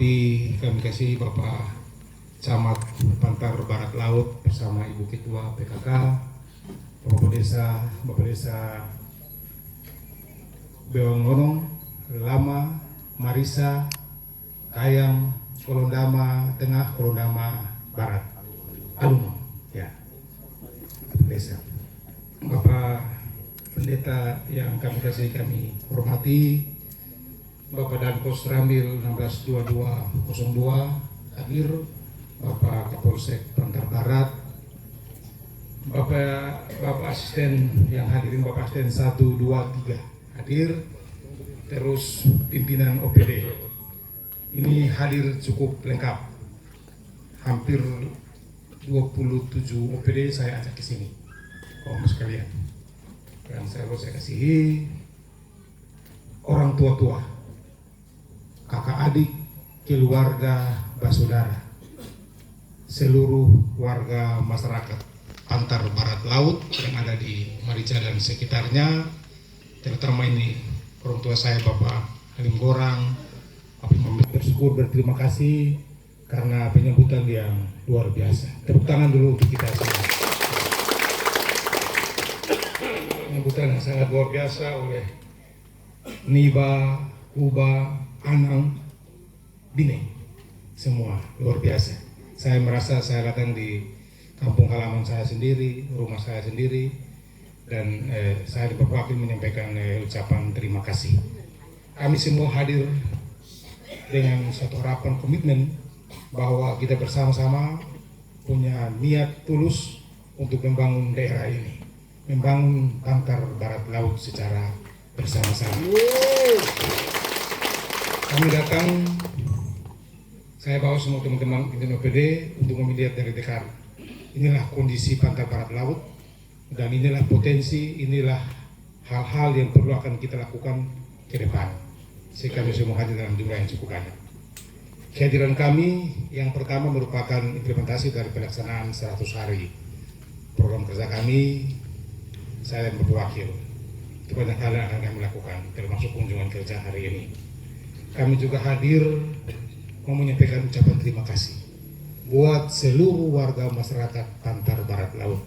hormati kami kasih Bapak Camat Pantar Barat Laut bersama Ibu Ketua PKK, Bapak Desa Bewanggonong, Lama, Marisa, Kayang, Kolondama Tengah, Kolondama Barat, Alun, ya, desa. Bapak Pendeta yang kami kasih, kami hormati, Bapak Danpos Ramil 162202 hadir, Bapak Kapolsek Pantar Barat, Bapak Asisten yang hadirin, Bapak Asisten 1, 2, 3 hadir, terus pimpinan OPD ini hadir cukup lengkap, hampir 27 OPD saya ajak ke sini, kaum sekalian. Dan saya kasih orang tua-tua, kakak adik, keluarga, saudara, seluruh warga masyarakat Pantar Barat Laut yang ada di Marica dan sekitarnya, terutama ini orang tua saya Bapak Halim Gorang. Kami bersyukur, berterima kasih karena penyambutan yang luar biasa. Tepuk tangan dulu untuk kita semua. Penyambutan yang sangat luar biasa oleh Niba, Kuba, Anang, Bine, semua luar biasa. Saya merasa saya datang di kampung halaman saya sendiri, rumah saya sendiri, dan saya berwakil menyampaikan ucapan terima kasih. Kami semua hadir dengan satu harapan komitmen bahwa kita bersama-sama punya niat tulus untuk membangun daerah ini, membangun Pantar Barat Laut secara bersama-sama. Kami datang, saya bawa semua teman-teman pimpinan OPD untuk melihat dari dekat. Inilah kondisi Pantar Barat Laut, dan inilah potensi, inilah hal-hal yang perlu akan kita lakukan ke depan. Sehingga kami semua hadir dalam jumlah yang cukup banyak. Kehadiran kami yang pertama merupakan implementasi dari pelaksanaan 100 hari program kerja kami. Saya berwakil, itu banyak hal yang akan kami lakukan, termasuk kunjungan kerja hari ini. Kami juga hadir mau menyampaikan ucapan terima kasih buat seluruh warga masyarakat Pantar Barat Laut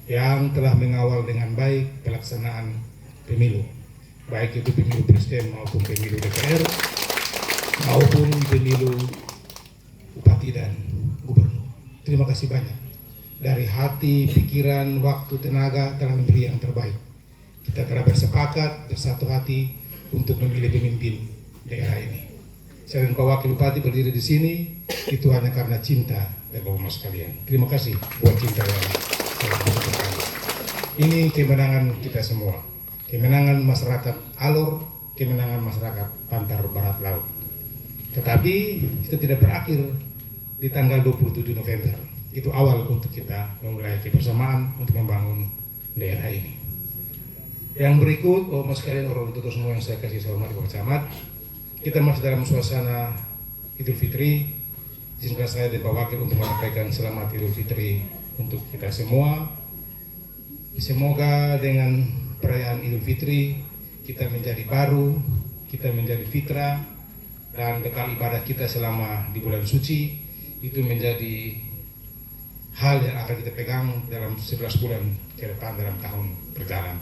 yang telah mengawal dengan baik pelaksanaan pemilu, baik itu pemilu presiden maupun pemilu DPR maupun pemilu bupati dan gubernur. Terima kasih banyak. Dari hati, pikiran, waktu, tenaga telah memberi yang terbaik. Kita telah bersepakat bersatu hati untuk memilih pemimpin daerah ini. Saya dan Pak Wakil Bupati berdiri di sini itu hanya karena cinta dari Bapak sekalian. Terima kasih buat cinta yang telah diberikan. Ini kemenangan kita semua, kemenangan masyarakat Alor, kemenangan masyarakat Pantar Barat Laut. Tetapi kita tidak berakhir di tanggal 27 November. Itu awal untuk kita memulai kebersamaan untuk membangun daerah ini. Yang berikut, Bapak sekalian, orang tua semua yang saya kasih hormat Bapak Camat, kita masih dalam suasana Idul Fitri. Izinkan saya dan Pak Wakil untuk menyampaikan selamat Idul Fitri untuk kita semua. Semoga dengan perayaan Idul Fitri kita menjadi baru, kita menjadi fitrah, dan bekal ibadah kita selama di bulan suci itu menjadi hal yang akan kita pegang dalam 11 bulan ke depan dalam tahun berjalan.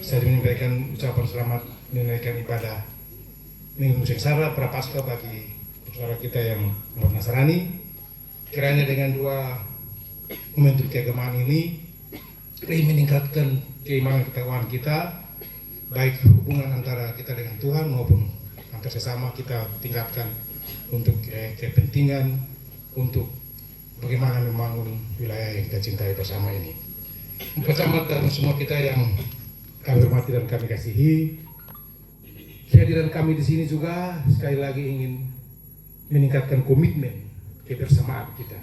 Saya menyampaikan ucapan selamat menunaikan ibadah Minggu Sengsara Prapaskah bagi saudara kita yang umat Nasrani. Kiranya dengan dua momentum keagamaan ini meningkatkan keimanan ketakwaan kita, baik hubungan antara kita dengan Tuhan maupun antar sesama kita tingkatkan untuk kepentingan, untuk bagaimana membangun wilayah yang kita cintai bersama ini. Bersama dan semua kita yang kami hormati dan kami kasihi, kehadiran kami di sini juga sekali lagi ingin meningkatkan komitmen kebersamaan kita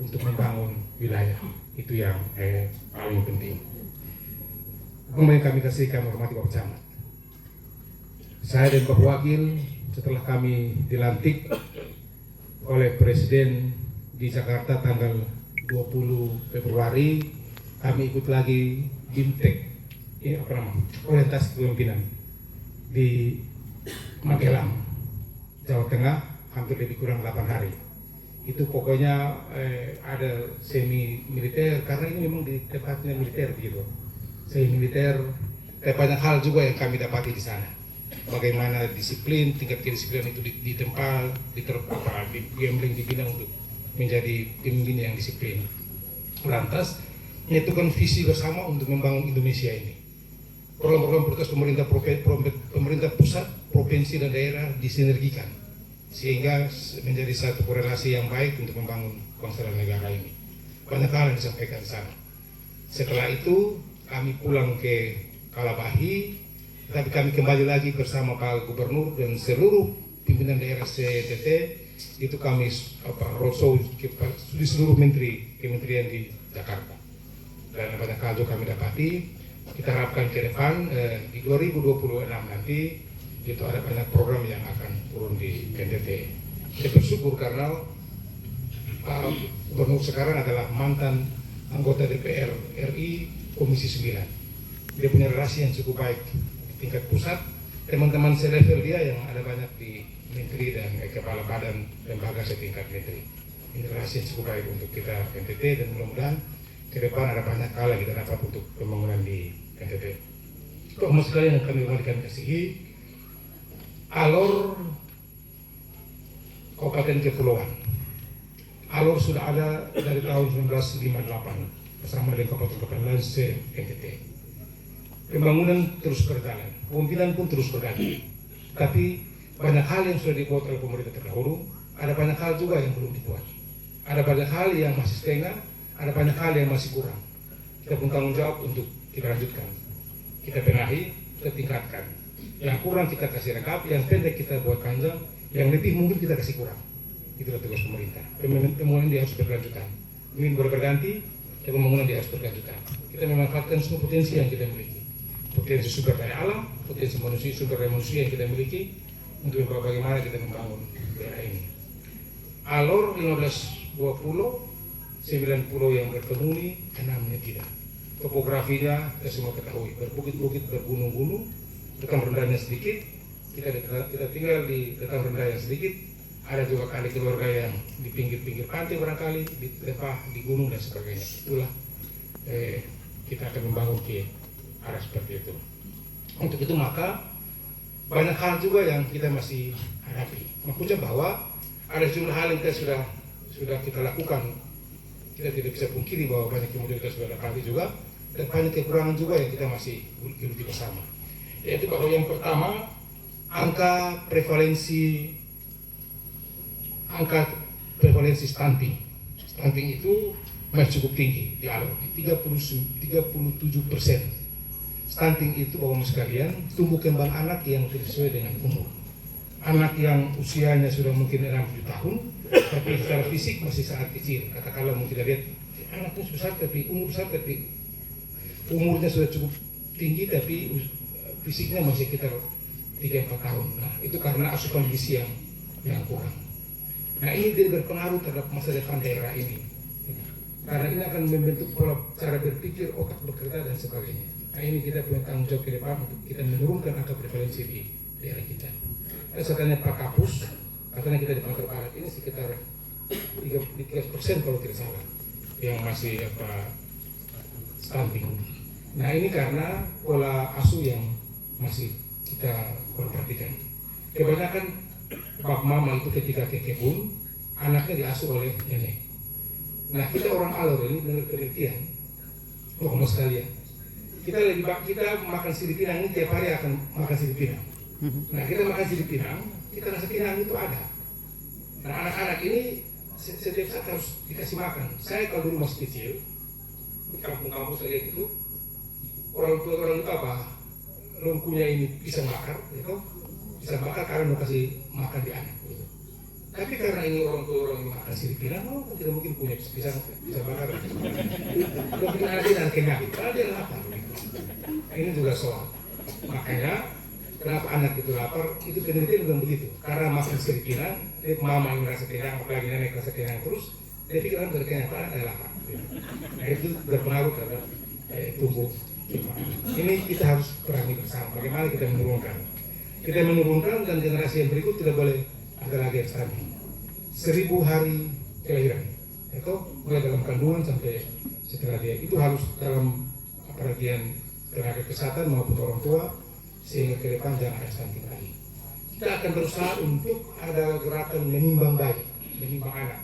untuk membangun wilayah. Itu yang paling penting. Kemudian kami kasih, kami hormati Bapak Camat. Saya dan Bapak Wakil setelah kami dilantik oleh Presiden di Jakarta tanggal 20 Februari, kami ikut lagi BIMTEK, orientasi kepemimpinan di Magelang, Jawa Tengah, hampir lebih kurang 8 hari. Itu pokoknya ada semi militer, karena ini memang di tempatnya militer begitu. Semi militer, banyak hal juga yang kami dapati di sana. Bagaimana disiplin, tingkat kedisiplinan itu ditempa, dibina untuk menjadi pemimpin yang disiplin. Lantas, menyatukan visi bersama untuk membangun Indonesia ini. Program-program prioritas pemerintah pusat, provinsi dan daerah disinergikan sehingga menjadi satu korelasi yang baik untuk membangun bangsa dan negara ini. Banyak hal yang disampaikan di sana. Setelah itu kami pulang ke Kalabahi, tapi kami kembali lagi bersama Pak Gubernur dan seluruh pimpinan daerah CNTT. Itu kami roadshow di seluruh kementerian di Jakarta. Dan banyak hal juga kami dapati. Kita harapkan ke depan di 2026 nanti itu ada banyak program yang akan turun di NTT. Saya bersyukur karena Pak Gubernur sekarang adalah mantan anggota DPR RI Komisi 9. Dia punya relasi yang cukup baik di tingkat pusat. Teman-teman selevel dia yang ada banyak di menteri dan kepala badan lembaga setingkat menteri. Ini relasi yang cukup baik untuk kita NTT, dan mudah-mudahan ke depan ada banyak hal yang kita dapat untuk pembangunan di NTT. Teman sekalian yang kami kasihi, Alor Kabupaten Kepulauan. Alor sudah ada dari tahun 1958 bersama dengan kabupaten lain se-NTT. Pembangunan terus berjalan, pemimpinan pun terus berganti. Tapi banyak hal yang sudah dibuat oleh pemerintah terdahulu, ada banyak hal juga yang belum dibuat. Ada banyak hal yang masih setengah, ada banyak hal yang masih kurang. Kita pun tanggung jawab untuk kita lanjutkan, kita benahi, kita tingkatkan. Yang kurang kita kasih lengkap, yang pendek kita buat panjang, yang lebih mungkin kita kasih kurang. Itulah tugas pemerintah. Pembangunan dia harus berkelanjutan. Ini berganti, pembangunan dia harus berkelanjutan. Kita memanfaatkan semua potensi yang kita miliki. Potensi sumber daya alam, potensi manusia, sumber daya manusia yang kita miliki untuk bagaimana kita membangun daerah ini. Alor 15 buah pulau, 9 pulau yang berpenghuni, 6-nya tidak. Topografinya kita semua ketahui, berbukit-bukit, bergunung-gunung, dataran rendahnya sedikit. Kita tinggal di dataran rendah yang sedikit. Ada juga kali keluarga yang di pinggir-pinggir pantai barangkali, di lembah, di gunung dan sebagainya. Itulah kita akan membangun ke arah seperti itu. Untuk itu maka banyak hal juga yang kita masih hadapi. Maksudnya bahwa ada sejumlah hal yang kita sudah kita lakukan. Kita tidak bisa pungkiri bahwa banyak kemudian kita sudah dapati juga, dan banyak kekurangan juga yang kita masih hidupi bersama. Yaitu bahwa yang pertama, angka prevalensi stunting. Stunting itu masih cukup tinggi di Alor, 37%. Stunting itu Bapak sekalian, tumbuh kembang anak yang tidak sesuai dengan umur. Anak yang usianya sudah mungkin 60 tahun, tapi secara fisik masih sangat kecil. Katakanlah mungkin kita lihat anaknya besar tapi umurnya sudah cukup tinggi tapi fisiknya masih sekitar 3-4 tahun. Nah, itu karena asupan gizi yang kurang. Nah, ini tidak berpengaruh terhadap masa depan daerah ini. Karena ini akan membentuk pola cara berpikir, otak bekerja dan sebagainya. Nah, ini kita punya tanggung jawab ke depan untuk kita menurunkan angka prevalensi di daerah kita. Setelahnya Pak Kapus, katanya kita di Pantai Barat ini sekitar 3% kalau tidak salah yang masih stunting. Nah, ini karena pola asuh yang masih kita perhatikan. Kebanyakan bab mama itu ketika ke kebun, anaknya diasuh oleh nenek. Nah, kita orang Alor ini menurut penelitian, mas sekalian, kita makan sirip pinang ini tiap hari akan makan sirip pinang. Nah, kita makan sirip pinang, kita rasa pinang itu ada. Nah, anak-anak ini setiap saat harus dikasih makan. Saya kalau dulu masih kecil, di kampung-kampung saya itu, orang tua itu apa? Lengkunya ini bisa bakar, gitu. Bisa bakar karena mau kasih makan di anak. Gitu. Tapi karena ini orang tua orang yang makan sirip pinang, tidak mungkin punya bisa bakar. Mungkin anak dan kenyang, karena dia lapar. Gitu. Ini juga soal. Makanya kenapa anak itu lapar? Itu penelitian bukan begitu. Karena makan sirip pinang, mama yang merasa kenyang, apalagi nenek merasa kenyang terus, dia pikir orang berkenyang, anak ada lapar. Gitu. Nah, itu berpengaruh terhadap tumbuh. Ini kita harus perangi bersama. Bagaimana kita menurunkan? Kita menurunkan dan generasi yang berikut tidak boleh ada lagi yang stunting. 1000 hari kelahiran, itu mulai dalam kandungan sampai setelah dia, itu harus dalam perhatian tenaga kesehatan maupun orang tua, sehingga ke depan jangan ada stunting lagi. Kita akan berusaha untuk ada gerakan menimbang bayi, menimbang anak.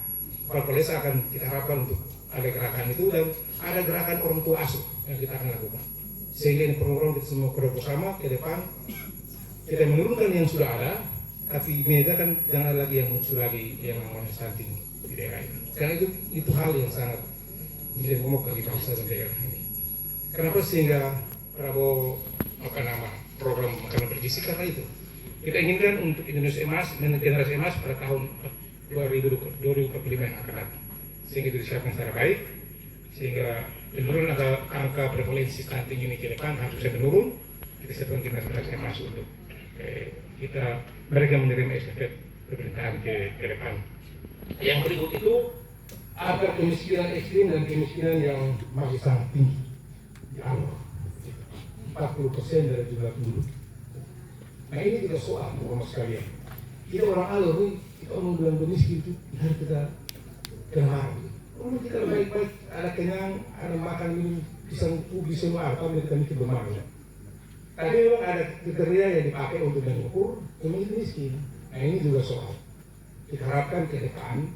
Palesa akan kita harapkan untuk ada gerakan itu, dan ada gerakan orang tua asuh yang kita akan lakukan. Sehingga ini program kita semua bersama ke depan, kita menurunkan yang sudah ada, tapi membedakan jangan lagi yang muncul lagi yang namanya stunting di daerah ini. Karena itu hal yang sangat menjadi momok bagi bangsa dan daerah ini. Kenapa sehingga Prabowo nama program makanan bergizi? Karena itu kita inginkan untuk Indonesia emas dan generasi emas pada tahun 2045 yang akan datang, sehingga itu disiapkan secara baik, sehingga penurunan angka prevalensi stunting ini ke depan harus bisa menurun. Kita siapkan generasi emas untuk kita mereka menerima estafet pemerintahan ke depan. Yang berikut itu ada kemiskinan ekstrim dan kemiskinan yang masih sangat tinggi di Alor, 40% dari jumlah penduduk. Nah ini tidak soal Bapak sekalian. Kita orang Alor ini, kita orang bilang miskin itu harus kita kenal. Kalau kita baik-baik, ada kenyang, ada makan minum, pisang ubi semua apa, kita mikir bermain. Tapi memang ada kriteria yang dipakai untuk mengukur pemilih miskin. Nah ini juga soal. Kita harapkan ke depan,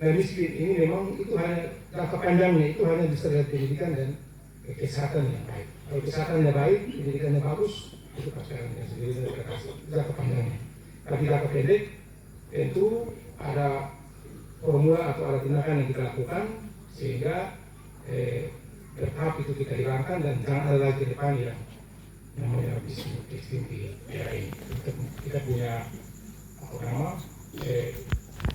nah miskin ini memang itu hanya jangka panjangnya itu hanya bisa dari pendidikan dan kesehatan yang baik. Kalau kesehatannya baik, pendidikannya bagus, itu pasti akan sendiri dari jangka panjangnya. Tapi jangka pendek tentu ada formula atau ada tindakan yang kita lakukan sehingga bertahap itu kita hilangkan dan jangan ada lagi ke depan yang namanya bisnis ekstrim di daerah ini. Kita punya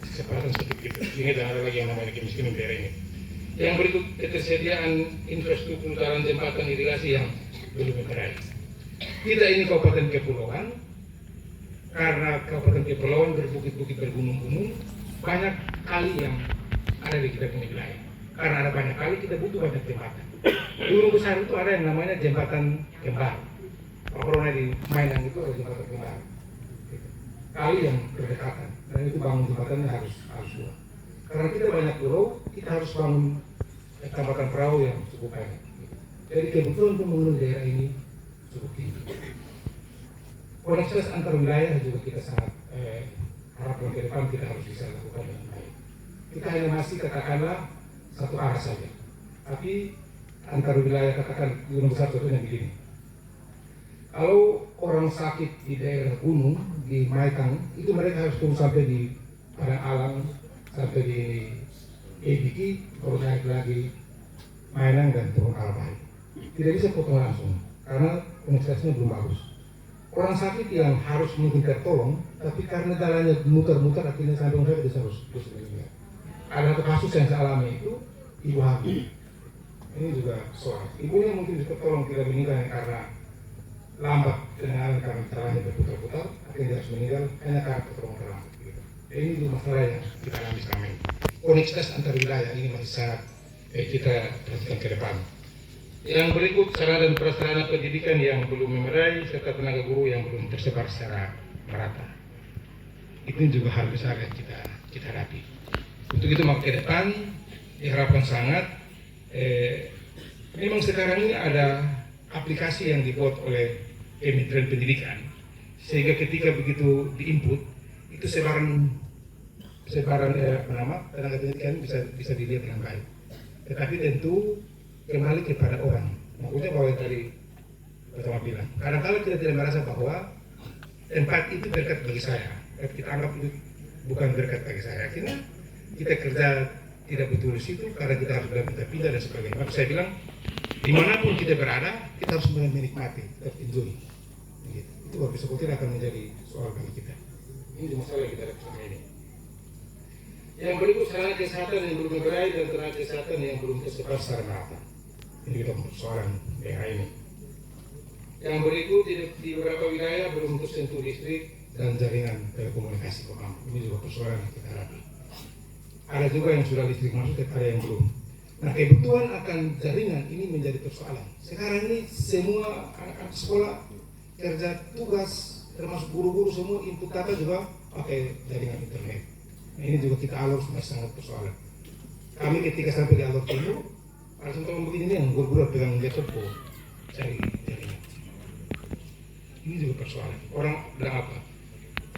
kesempatan seperti itu. Ini dan ada lagi yang namanya kemiskinan di daerah ini. Yang berikut ketersediaan infrastruktur jalan, jembatan, irigasi yang belum memadai. Kita ini kabupaten kepulauan, karena kabupaten kepulauan berbukit-bukit bergunung-gunung, banyak kali yang ada di kita punya wilayah. Karena ada banyak kali kita butuh banyak jembatan. Gunung besar itu ada yang namanya jembatan kembar. Corona di Mainang itu ada jembatan kembar. Kali yang berdekatan, dan itu bangun jembatannya harus dua. Karena kita banyak pulau, kita harus bangun tambatan perahu yang cukup banyak. Jadi kebutuhan pembangunan daerah ini cukup tinggi. Koneksitas antar wilayah juga kita sangat harapkan ke depan kita harus bisa lakukan dengan baik. Kita hanya masih katakanlah satu arah saja, tapi antar wilayah katakan gunung besar contohnya begini. Kalau orang sakit di daerah gunung, di Maikang, itu mereka harus tunggu sampai di Padang Alang, sampai di Ebiki, kalau naik lagi Mainang dan turun Albai. Tidak bisa potong langsung, karena koneksitasnya belum bagus. Orang sakit yang harus mungkin tertolong, tapi karena jalannya muter-muter, akhirnya sampai saya harus meninggal. Ada satu kasus yang saya alami itu, ibu hamil. Ini juga soal. Ibunya mungkin bisa tolong tidak meninggal karena lambat kedengaran karena jalannya berputar-putar, akhirnya harus meninggal hanya karena pertolongan terlambat. Gitu. Ini dua masalah yang kita alami selama ini. Koneksitas antar wilayah ini masih sangat kita perhatikan ke depan. Yang berikut sarana dan prasarana pendidikan yang belum memadai serta tenaga guru yang belum tersebar secara merata. Itu juga hal besar yang kita hadapi. Untuk itu maka ke depan diharapkan sangat. Memang sekarang ini ada aplikasi yang dibuat oleh Kementerian Pendidikan, sehingga ketika begitu diinput itu sebaran tenaga pendidikan bisa dilihat dengan baik. Tetapi tentu kembali kepada orang. Maksudnya bahwa yang tadi pertama bilang, kadang-kadang kita tidak merasa bahwa tempat itu berkat bagi saya, tapi kita anggap itu bukan berkat bagi saya. Akhirnya kita kerja tidak betul di situ karena kita harus pindah dan sebagainya. Maka saya bilang, dimanapun kita berada, kita harus menikmati, tetap enjoy. Gitu. Itu habis sebetulnya akan menjadi soal bagi kita. Ini masalah yang kita ada bersama ini. Yang berikut sarana kesehatan yang belum memadai dan tenaga kesehatan yang belum tersebar secara merata. Ini kita persoalan daerah ini. Yang berikut di beberapa wilayah belum tersentuh listrik dan jaringan telekomunikasi komando. Ini juga persoalan yang kita hadapi. Ada juga yang sudah listrik masuk, tapi ada yang belum. Nah, kebutuhan akan jaringan ini menjadi persoalan. Sekarang ini semua anak-anak sekolah kerja tugas, termasuk guru-guru semua input data juga pakai jaringan internet. Nah, ini juga kita alur sangat persoalan. Kami ketika sampai di alur timur, langsung teman begini nih yang guru-guru pegang laptop cari jaringan. Ini juga persoalan. Orang bilang apa?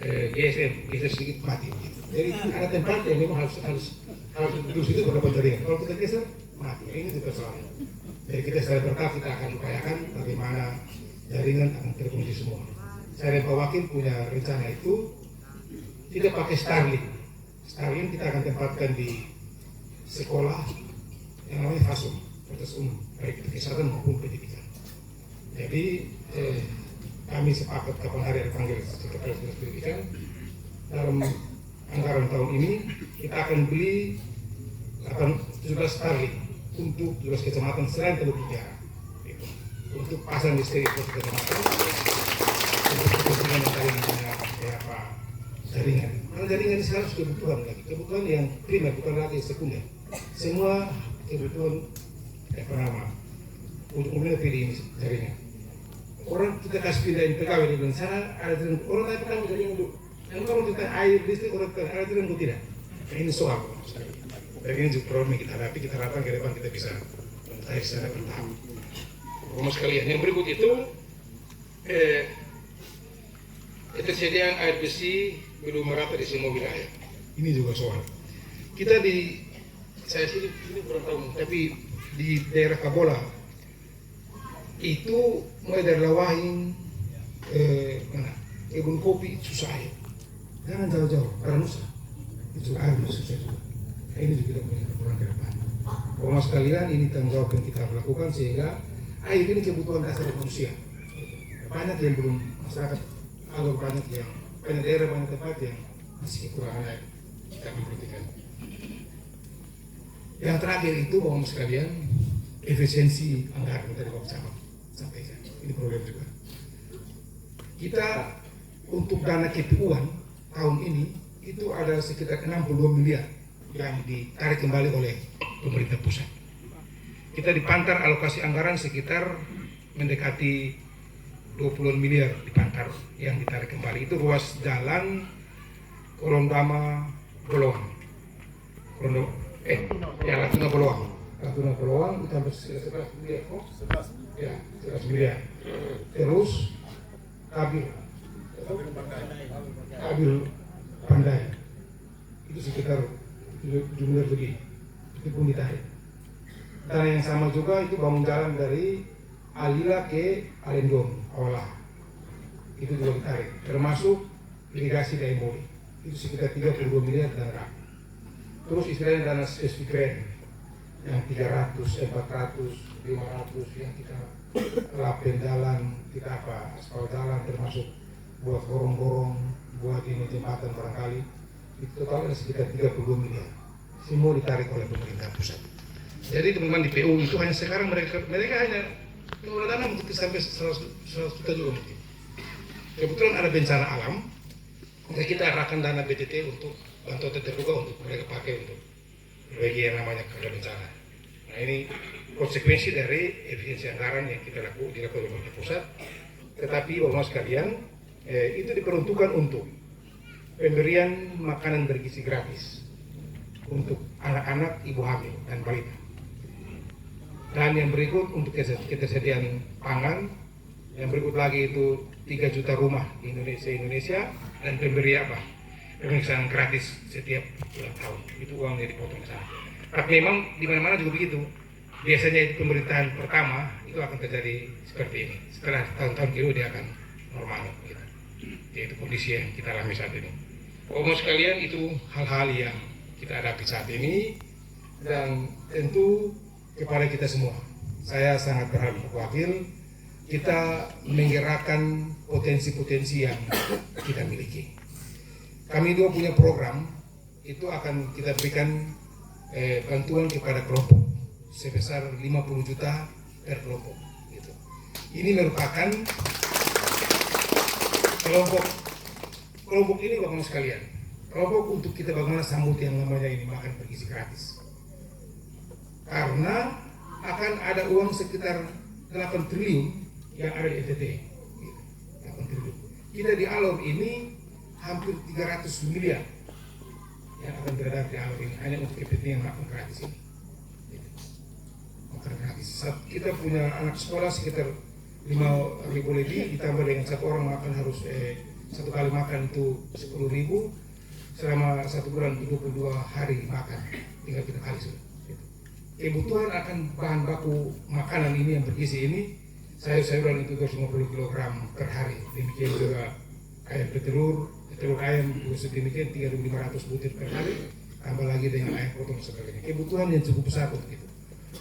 GSM sedikit mati. Jadi ada tempat yang memang harus terus itu berdapat jaringan. Kalau kita geser mati. Ini juga persoalan. Jadi kita secara bertahap kita akan upayakan bagaimana jaringan akan terkunci semua. Saya dan Pak Wakil punya rencana itu tidak pakai Starlink. Starlink kita akan tempatkan di sekolah yang namanya FASUM, Fakultas Umum, baik itu kesehatan maupun pendidikan. Jadi kami sepakat kapan hari ada panggil Sekretaris Dinas Pendidikan dalam anggaran tahun ini kita akan beli 17 Starlink untuk 17 kecamatan selain Teluk Utara untuk pasang di setiap kecamatan untuk kepentingan yang tadi namanya beberapa jaringan. Karena jaringan ini sekarang sudah kebutuhan lagi, kebutuhan yang primer bukan lagi sekunder. Semua kebutuhan untuk memiliki ini jaringan. Orang kita kasih pindahin pegawai di dalam sana ada jaringan. Orang tanya pertama jaringan dulu. Dan kalau kita air listrik orang tanya ada jaringan tidak. Nah, ini soal. Dan ini juga problem yang kita hadapi. Kita harapkan ke depan kita bisa mencari secara bertahap. Rumah sekalian. Yang berikut itu ketersediaan air bersih belum merata di semua wilayah. Ini juga soal. Kita saya sini kurang tahu, tapi di daerah Kabola itu mulai dari Lawahing, kebun kopi susah air. Jangan jauh-jauh, Nusa itu air susah juga. Nah, ini juga kita punya kekurangan ke depan. Bapak sekalian, ini tanggung jawab yang kita lakukan sehingga air ini kebutuhan dasar manusia. Banyak yang belum masyarakat, agak banyak daerah, banyak tempat yang masih kekurangan air. Kita perhatikan. Yang terakhir itu Bapak sekalian, efisiensi anggaran dari Bapak Camat sampaikan. Ini program juga. Kita untuk dana KPU-an tahun ini itu ada sekitar 62 miliar yang ditarik kembali oleh pemerintah pusat. Kita dipantar alokasi anggaran sekitar mendekati 20 miliar dipantar yang ditarik kembali. Itu ruas jalan Kolondama Bolowang. Latuna Bolowang. Latuna Bolowang itu hampir 11 miliar. 11 miliar. Terus Kabil Pandai itu sekitar 7 miliar lebih. Itu pun ditarik. Dan yang sama juga itu bangun jalan dari Alila ke Alendong Awala. Itu juga ditarik. Termasuk irigasi dari Moli. Itu sekitar 32 miliar dan rak. Terus istilahnya dana spesifikren yang 300, 400, 500 yang kita lapin jalan, kita aspal jalan termasuk buat gorong-gorong, buat ini jembatan barangkali. Itu totalnya sekitar 32 miliar. Semua ditarik oleh pemerintah pusat. Jadi teman-teman di PU itu hanya sekarang mereka hanya mengelola dana mungkin sampai 100 juta juga mungkin. Kebetulan ada bencana alam, maka kita arahkan dana BTT untuk bantuan terbuka untuk mereka pakai untuk bagi yang namanya kerja bencana. Nah ini konsekuensi dari efisiensi anggaran yang kita dilakukan oleh pemerintah pusat. Tetapi Bapak sekalian, itu diperuntukkan untuk pemberian makanan bergizi gratis untuk anak-anak, ibu hamil dan balita. Dan yang berikut untuk ketersediaan pangan, yang berikut lagi itu 3 juta rumah di Indonesia dan pemeriksaan gratis setiap bulan tahun. Itu uangnya dipotong ke sana. Tapi memang di mana-mana juga begitu. Biasanya itu pemerintahan pertama itu akan terjadi seperti ini. Setelah tahun-tahun kedua dia akan normal gitu. Yaitu kondisi yang kita alami saat ini. Bapak sekalian, itu hal-hal yang kita hadapi saat ini dan tentu kepada kita semua. Saya sangat berharap Wakil kita menggerakkan potensi-potensi yang kita miliki. Kami juga punya program, itu akan kita berikan bantuan kepada kelompok sebesar 50 juta per kelompok. Gitu. Ini merupakan kelompok ini Bapak sekalian. Kelompok untuk kita bagaimana sambut yang namanya ini makan bergizi gratis. Karena akan ada uang sekitar 8 triliun yang ada di NTT. Gitu. 8 triliun. Kita di Alor ini hampir 300 miliar yang akan beredar di Alor ini hanya untuk kepentingan makan gratis ini. Makan gratis. Kita punya anak sekolah sekitar 5.000 lebih, ditambah dengan satu orang makan harus satu kali makan itu 10.000 selama 1 bulan 22 hari makan, tinggal 3 kali sudah. Kebutuhan akan bahan baku makanan ini yang bergizi ini sayur-sayuran itu 250 kg per hari. Demikian juga ayam petelur ayam juga sedemikian 3.500 butir per hari, tambah lagi dengan ayam potong dan sebagainya. Kebutuhan yang cukup besar untuk itu.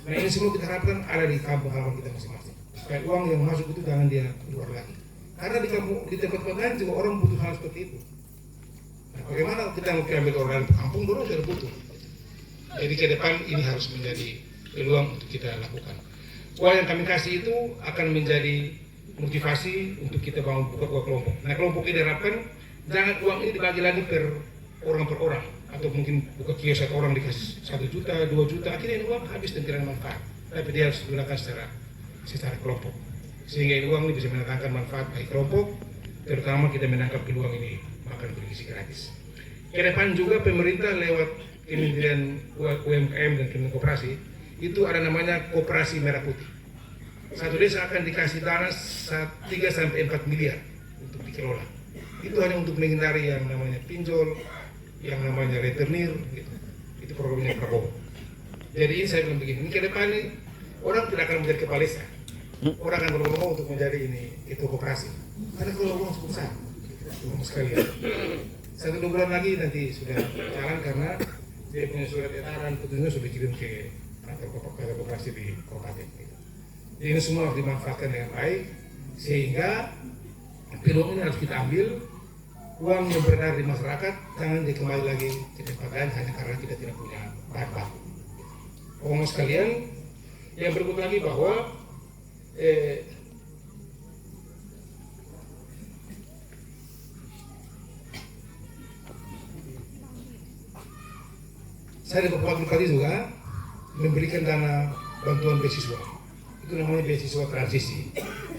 Nah ini semua kita harapkan ada di kampung halaman kita masing-masing. Supaya uang yang masuk itu jangan dia keluar lagi. Karena di tempat-tempat lain juga orang butuh hal seperti itu. Nah, bagaimana kita mau ambil orang dari kampung dulu sudah butuh. Jadi ke depan ini harus menjadi peluang untuk kita lakukan. Uang yang kami kasih itu akan menjadi motivasi untuk kita bangun buka kelompok. Nah kelompok ini diharapkan jangan uang ini dibagi lagi per orang, atau mungkin buka kios satu orang dikasih 1 juta, 2 juta, akhirnya uang habis dan tidak ada manfaat. Tapi dia harus digunakan secara kelompok, sehingga uang ini bisa mendatangkan manfaat bagi kelompok, terutama kita menangkap peluang ini makan bergizi gratis. Ke depan juga pemerintah lewat Kementerian UMKM dan Kementerian Koperasi itu ada namanya Koperasi Merah Putih. Satu desa akan dikasih dana 3-4 miliar untuk dikelola. Itu hanya untuk menghindari yang namanya pinjol, yang namanya rentenir, gitu. Itu programnya Prabowo. Jadi ini saya bilang begini, ini ke depan ini orang tidak akan menjadi kepala desa. Orang akan berlomba untuk menjadi itu koperasi. Karena kalau uang cukup besar, uang sekalian. 1-2 bulan lagi nanti sudah jalan karena dia punya surat edaran, petunjuknya sudah dikirim ke kantor koperasi di kabupaten. Gitu. Jadi ini semua harus dimanfaatkan dengan baik, sehingga peluang ini harus kita ambil. Uang yang beredar di masyarakat jangan dikembali lagi ke tempat lain hanya karena kita tidak punya bahan baku. Orang sekalian, yang berikut lagi bahwa saya di Papua tadi juga memberikan dana bantuan beasiswa. Itu namanya beasiswa transisi.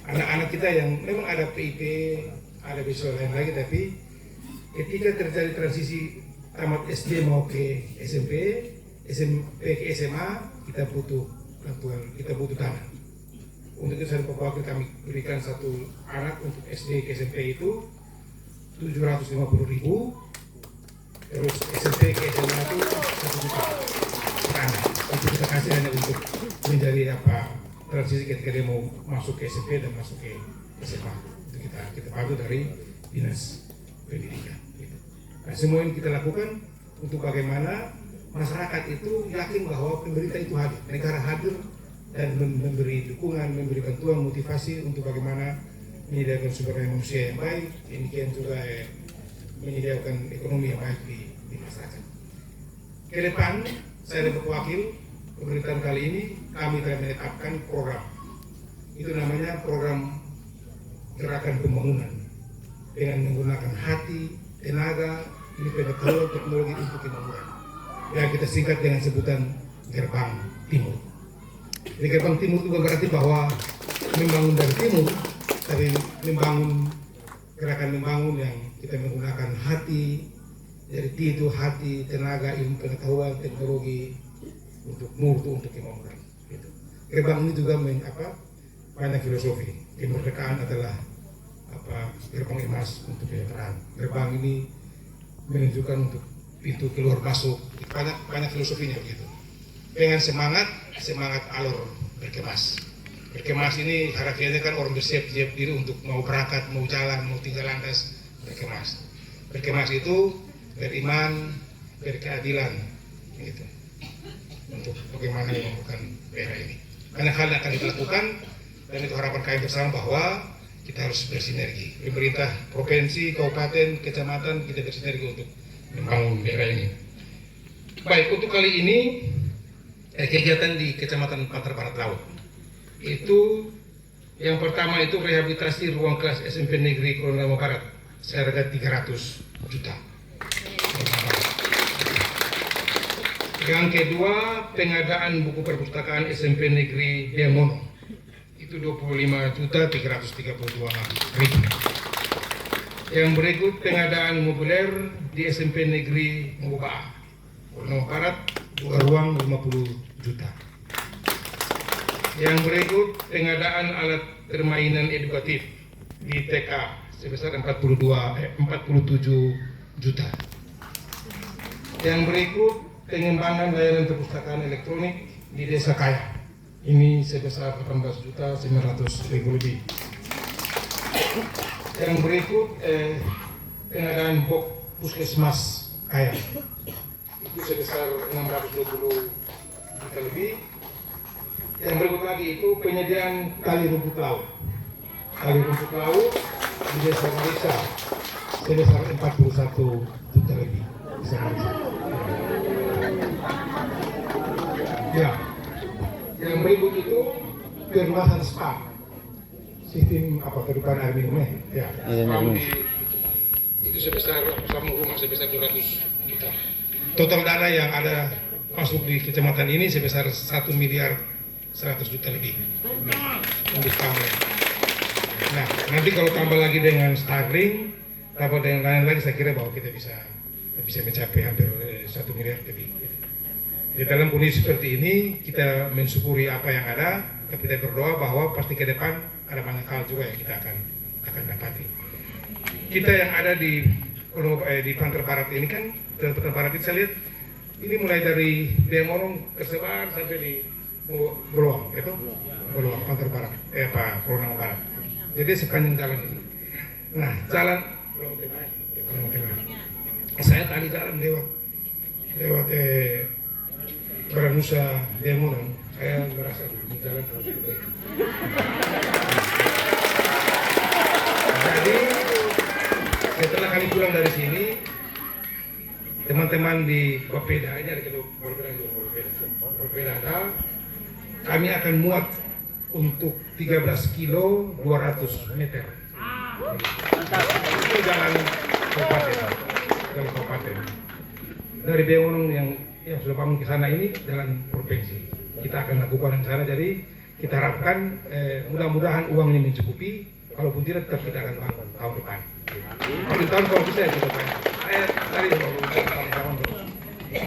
Anak-anak kita yang memang ada PIP, ada beasiswa lain lagi, tapi ketika terjadi transisi tamat SD mau ke SMP ke SMA, kita butuh bantuan, kita butuh dana. Untuk itu saya wakil kami berikan satu anak untuk SD ke SMP itu 750.000, terus SMP ke SMA itu 1 juta dana. Itu kita kasih hanya untuk menjadi transisi ketika dia mau masuk ke SMP dan masuk ke SMA. Itu kita bantu dari dinas pendidikan. Gitu. Nah, semua ini kita lakukan untuk bagaimana masyarakat itu yakin bahwa pemerintah itu hadir, negara hadir dan memberi dukungan, memberi bantuan, motivasi untuk bagaimana menyediakan sumber daya manusia yang baik, demikian juga menyediakan ekonomi yang baik di masyarakat. Ke depan, saya dapat wakil pemerintahan kali ini, kami telah menetapkan program. Itu namanya program gerakan pembangunan. Dengan menggunakan hati, tenaga, ini pengetahuan teknologi untuk pembangunan. Yang kita singkat dengan sebutan Gerbang Timur. Di Gerbang Timur itu berarti bahwa membangun dari timur, tapi gerakan membangun yang kita menggunakan hati, dari itu hati, tenaga, ilmu pengetahuan, teknologi untuk mutu, untuk pembangunan. Gitu. Gerbang ini juga banyak filosofi. Kemerdekaan adalah gerbang emas untuk kejahteraan. Gerbang ini menunjukkan untuk pintu keluar masuk. Banyak filosofinya begitu. Dengan semangat alur berkemas. Berkemas ini harafiahnya kan orang bersiap-siap diri untuk mau berangkat, mau jalan, mau tinggal lantas berkemas. Berkemas itu beriman, berkeadilan, gitu. Untuk bagaimana membangun daerah ini. Banyak hal yang akan dilakukan dan itu harapan kami bersama bahwa kita harus bersinergi. Pemerintah provinsi, kabupaten, kecamatan kita bersinergi untuk membangun daerah ini. Baik, untuk kali ini kegiatan di Kecamatan Pantar Barat Laut. Itu yang pertama itu rehabilitasi ruang kelas SMP Negeri Kronlama Barat seharga 300 juta. Yang kedua, pengadaan buku perpustakaan SMP Negeri Demono. Itu 25.332.000. Yang berikut pengadaan mobiler di SMP Negeri Muba, Kordon Barat, 2 ruang 50 juta. Yang berikut pengadaan alat permainan edukatif di TK sebesar 47 juta. Yang berikut pengembangan layanan perpustakaan elektronik di Desa Kaya. Ini sebesar 18.900.000 lebih. Yang berikut pengadaan box puskesmas Kaya. Itu sebesar 620 juta lebih. Yang berikut lagi itu penyediaan tali rumput laut. Tali rumput laut di desa-desa sebesar 41 juta lebih. Ya, yang berikut itu perluasan spa, sistem terbukaan air minum ya. Itu sebesar sambung rumah sebesar 200 juta. Total dana yang ada masuk di kecamatan ini sebesar 1 miliar 100 juta lebih. Nah, nanti kalau tambah lagi dengan Starlink, tambah dengan lain-lain, saya kira bahwa kita bisa mencapai hampir 1 miliar lebih. Di dalam kondisi seperti ini, kita mensyukuri apa yang ada, tapi kita berdoa bahwa pasti ke depan ada banyak hal juga yang kita akan dapati. Kita yang ada di Panter Barat ini kan, Panter Barat ini saya lihat, ini mulai dari Demorong ke Sebar sampai di Beluang, itu Beluang, Panter Barat, Kordon Barat. Jadi sepanjang jalan ini. Nah, jalan saya tadi jalan lewat Baranusa Demorong, saya merasa di jalan terus baik. Jadi setelah kami pulang dari sini, teman-teman di Bapeda, ini ada kedua Bapeda, kami akan muat untuk 13 kilo 200 meter. Itu jalan kabupaten. Dari Demorong yang sudah bangun ke sana ini jalan provinsi. Kita akan lakukan di sana, jadi kita harapkan mudah-mudahan uang ini mencukupi. Kalaupun tidak, tetap kita akan bangun tahun depan. Kalau bisa ya kita bangun. Dari tahun